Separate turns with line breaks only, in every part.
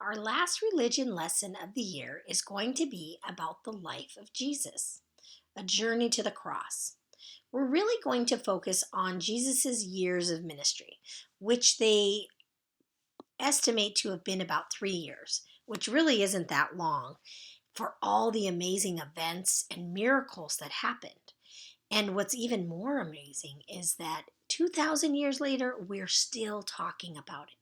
Our last religion lesson of the year is going to be about the life of Jesus, a journey to the cross. We're really going to focus on Jesus's years of ministry, which they estimate to have been about 3 years, which really isn't that long for all the amazing events and miracles that happened. And what's even more amazing is that 2,000 years later, we're still talking about it.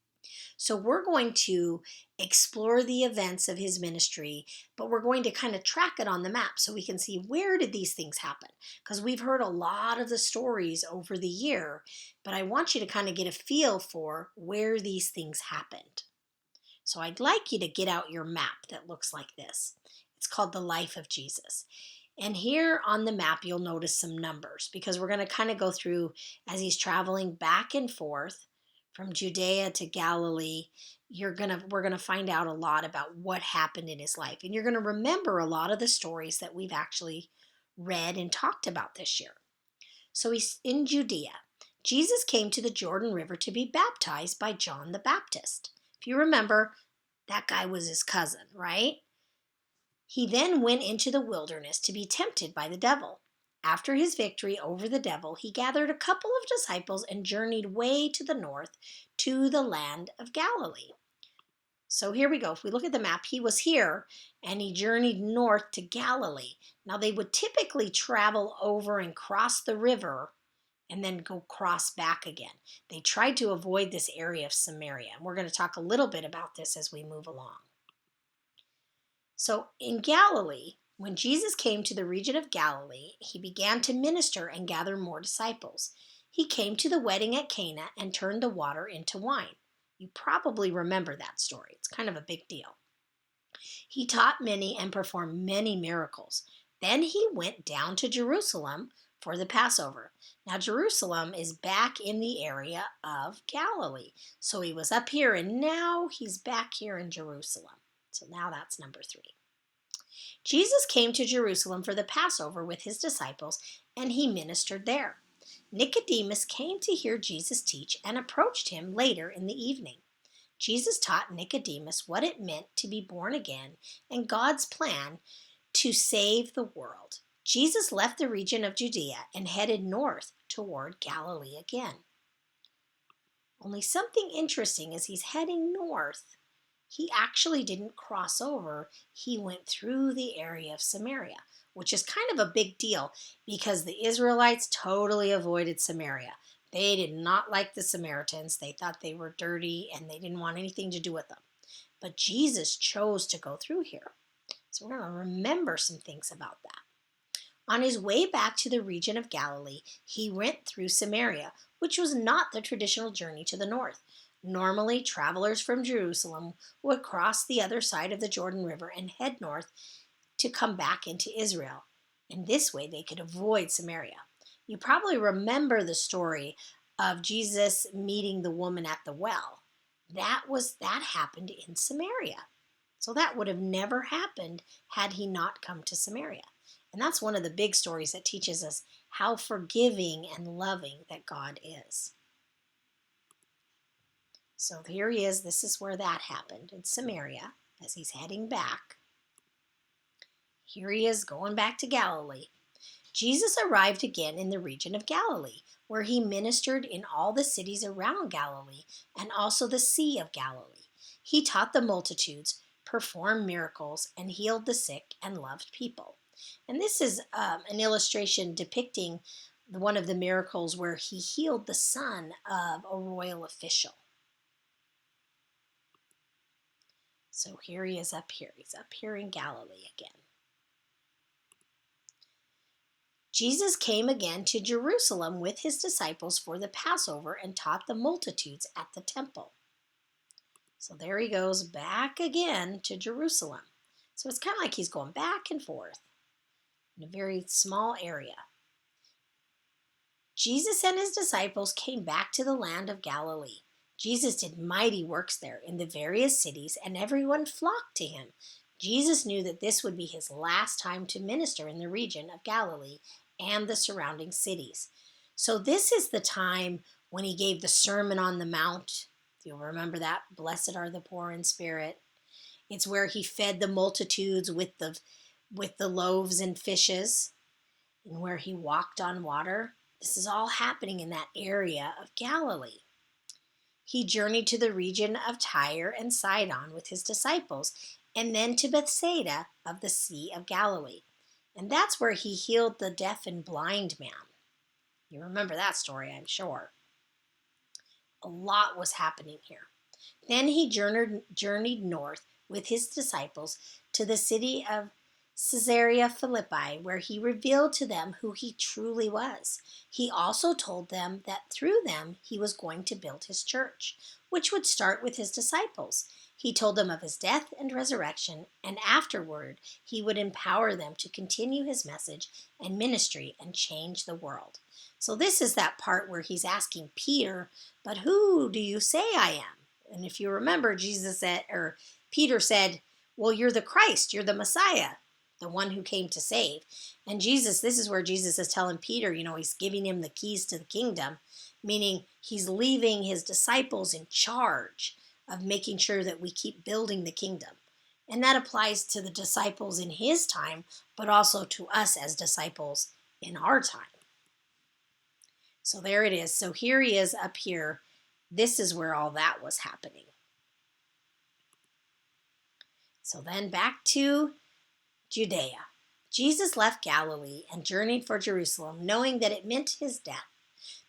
So we're going to explore the events of his ministry, but we're going to kind of track it on the map so we can see where did these things happen? Because we've heard a lot of the stories over the year, but I want you to kind of get a feel for where these things happened. So I'd like you to get out your map that looks like this. It's called The Life of Jesus. And here on the map, you'll notice some numbers because we're going to kind of go through as he's traveling back and forth from Judea to Galilee. We're going to find out a lot about what happened in his life. And you're going to remember a lot of the stories that we've actually read and talked about this year. So he's in Judea. Jesus came to the Jordan River to be baptized by John the Baptist. If you remember, that guy was his cousin, right? He then went into the wilderness to be tempted by the devil. After his victory over the devil, he gathered a couple of disciples and journeyed way to the north to the land of Galilee. So here we go. If we look at the map, he was here and he journeyed north to Galilee. Now they would typically travel over and cross the river and then go cross back again. They tried to avoid this area of Samaria. And we're going to talk a little bit about this as we move along. So in Galilee, when Jesus came to the region of Galilee, he began to minister and gather more disciples. He came to the wedding at Cana and turned the water into wine. You probably remember that story. It's kind of a big deal. He taught many and performed many miracles. Then he went down to Jerusalem for the Passover. Now, Jerusalem is back in the area of Galilee. So he was up here and now he's back here in Jerusalem. So now that's number 3. Jesus came to Jerusalem for the Passover with his disciples, and he ministered there. Nicodemus came to hear Jesus teach and approached him later in the evening. Jesus taught Nicodemus what it meant to be born again and God's plan to save the world. Jesus left the region of Judea and headed north toward Galilee again. Only something interesting as he's heading north, he actually didn't cross over. He went through the area of Samaria, which is kind of a big deal because the Israelites totally avoided Samaria. They did not like the Samaritans. They thought they were dirty and they didn't want anything to do with them. But Jesus chose to go through here. So we're going to remember some things about that. On his way back to the region of Galilee, he went through Samaria, which was not the traditional journey to the north. Normally, travelers from Jerusalem would cross the other side of the Jordan River and head north to come back into Israel. And this way they could avoid Samaria. You probably remember the story of Jesus meeting the woman at the well. That happened in Samaria. So that would have never happened had he not come to Samaria. And that's one of the big stories that teaches us how forgiving and loving that God is. So here he is. This is where that happened in Samaria as he's heading back. Here he is going back to Galilee. Jesus arrived again in the region of Galilee, where he ministered in all the cities around Galilee and also the Sea of Galilee. He taught the multitudes, performed miracles, and healed the sick and loved people. And this is an illustration depicting one of the miracles where he healed the son of a royal official. So here he is up here. He's up here in Galilee again. Jesus came again to Jerusalem with his disciples for the Passover and taught the multitudes at the temple. So there he goes back again to Jerusalem. So it's kind of like he's going back and forth in a very small area. Jesus and his disciples came back to the land of Galilee. Jesus did mighty works there in the various cities, and everyone flocked to him. Jesus knew that this would be his last time to minister in the region of Galilee and the surrounding cities. So this is the time when he gave the Sermon on the Mount. You'll remember that. Blessed are the poor in spirit. It's where he fed the multitudes with the loaves and fishes, and where he walked on water. This is all happening in that area of Galilee. He journeyed to the region of Tyre and Sidon with his disciples, and then to Bethsaida of the Sea of Galilee. And that's where he healed the deaf and blind man. You remember that story, I'm sure. A lot was happening here. Then he journeyed north with his disciples to the city of Caesarea Philippi, where he revealed to them who he truly was. He also told them that through them he was going to build his church, which would start with his disciples. He told them of his death and resurrection, and afterward he would empower them to continue his message and ministry and change the world. So this is that part where he's asking Peter, "But who do you say I am?" And if you remember, Peter said, "Well, you're the Christ, you're the Messiah, the one who came to save." And this is where Jesus is telling Peter, he's giving him the keys to the kingdom, meaning he's leaving his disciples in charge of making sure that we keep building the kingdom. And that applies to the disciples in his time, but also to us as disciples in our time. So there it is. So here he is up here. This is where all that was happening. So then back to Judea. Jesus left Galilee and journeyed for Jerusalem, knowing that it meant his death.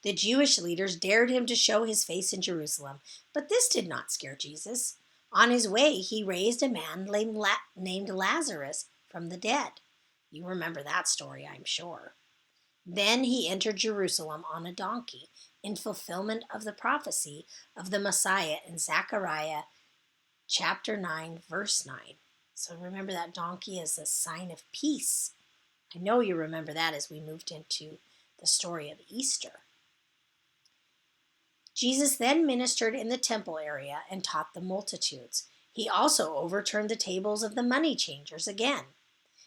The Jewish leaders dared him to show his face in Jerusalem, but this did not scare Jesus. On his way, he raised a man named Lazarus from the dead. You remember that story, I'm sure. Then he entered Jerusalem on a donkey, in fulfillment of the prophecy of the Messiah in Zechariah chapter 9, verse 9. So remember, that donkey is a sign of peace. I know you remember that as we moved into the story of Easter. Jesus then ministered in the temple area and taught the multitudes. He also overturned the tables of the money changers again.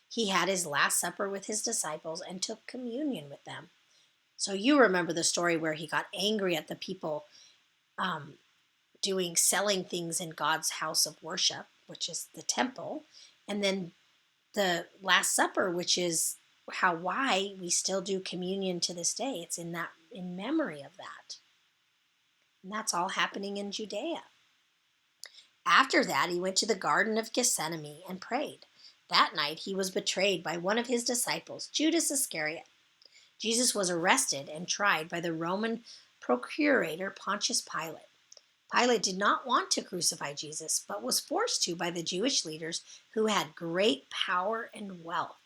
He had his Last Supper with his disciples and took communion with them. So you remember the story where he got angry at the people selling things in God's house of worship, which is the temple, and then the Last Supper, which is why we still do communion to this day. It's in memory of that. And that's all happening in Judea. After that, he went to the Garden of Gethsemane and prayed. That night, he was betrayed by one of his disciples, Judas Iscariot. Jesus was arrested and tried by the Roman procurator Pontius Pilate. Pilate did not want to crucify Jesus, but was forced to by the Jewish leaders who had great power and wealth.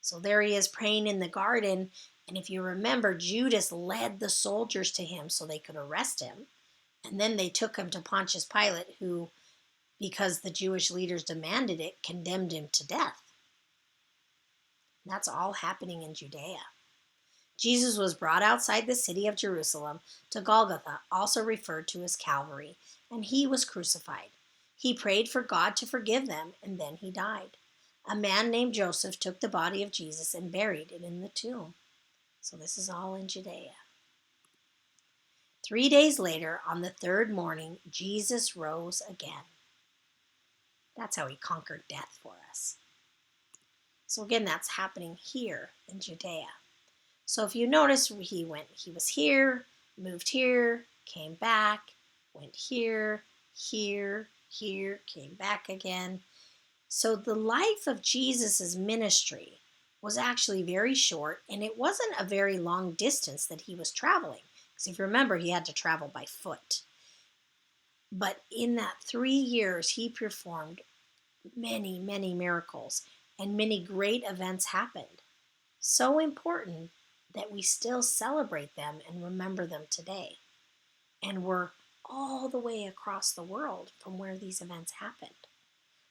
So there he is praying in the garden, and if you remember, Judas led the soldiers to him so they could arrest him. And then they took him to Pontius Pilate, who, because the Jewish leaders demanded it, condemned him to death. And that's all happening in Judea. Jesus was brought outside the city of Jerusalem to Golgotha, also referred to as Calvary, and he was crucified. He prayed for God to forgive them, and then he died. A man named Joseph took the body of Jesus and buried it in the tomb. So this is all in Judea. 3 days later, on the third morning, Jesus rose again. That's how he conquered death for us. So again, that's happening here in Judea. So if you notice, he was here, moved here, came back, went here, came back again. So the life of Jesus' ministry was actually very short, and it wasn't a very long distance that he was traveling. Because if you remember, he had to travel by foot. But in that 3 years, he performed many, many miracles, and many great events happened. So important that we still celebrate them and remember them today. And we're all the way across the world from where these events happened.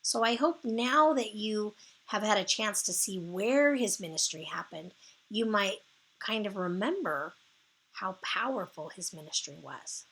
So I hope now that you have had a chance to see where his ministry happened, you might kind of remember how powerful his ministry was.